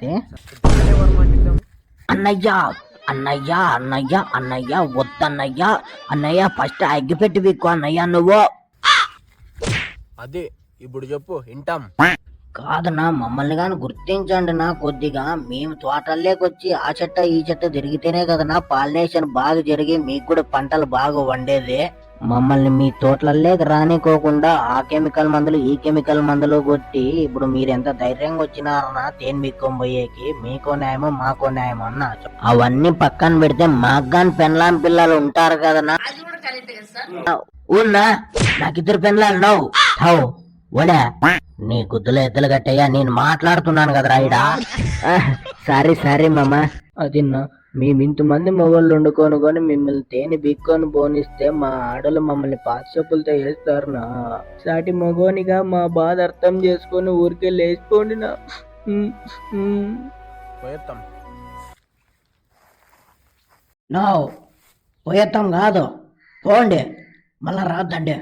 ఏంది అన్నయ్య అన్నయ్య అన్నయ్య అన్నయ్య వద్దన్నయ్య అన్నయ్య ఫస్ట్ అగ్గిపెట్టి వీక్కు అన్నయ్య నువ్వు. అదే ఇప్పుడు చెప్పు వింటాం. కాదన్నా మమ్మల్ని కానీ గుర్తించండి నా కొద్దిగా. మేము తోటల్లోకొచ్చి ఆ చెట్ట ఈ చెట్ట తిరిగితేనే కదనా పాలినేషన్ బాగా జరిగి మీకు కూడా పంటలు బాగా వండేది. మమ్మల్ని మీ తోటలల్లోకి రానికోకుండా ఆ కెమికల్ మందులు ఈ కెమికల్ మందులు కొట్టి ఇప్పుడు మీరు ఎంత ధైర్యంగా వచ్చినారన్నా తేనె మీక్కొని పోయేకి. మీకో న్యాయమో మాకో న్యాయమో అన్న. అవన్నీ పక్కన పెడితే మాకు కానీ పెన్లాం పిల్లలు ఉంటారు కదనా. ఊన్నా నాకిద్దరు పెన్లాలు నవ్వు థవ్ ఓలే నీ గుద్దులో ఎద్దులు గట్టయ్యా, నేను మాట్లాడుతున్నాను కదరా ఇడా. సరే సరే మామ. అదిన్నా మేమింతమంది మొగోళ్ళు వండుకొని మిమ్మల్ని తేనె బిక్కొని పోనిస్తే మా ఆడలు మమ్మల్ని పాత చెప్పులతో వేస్తారునా. సాటి మగోనిగా మా బాధ అర్థం చేసుకొని ఊరికే లేచిపోండి నా. పోయేత్తాం. నో పోయేత్తాం కాదు, పోండి మళ్ళా రాద్దండి.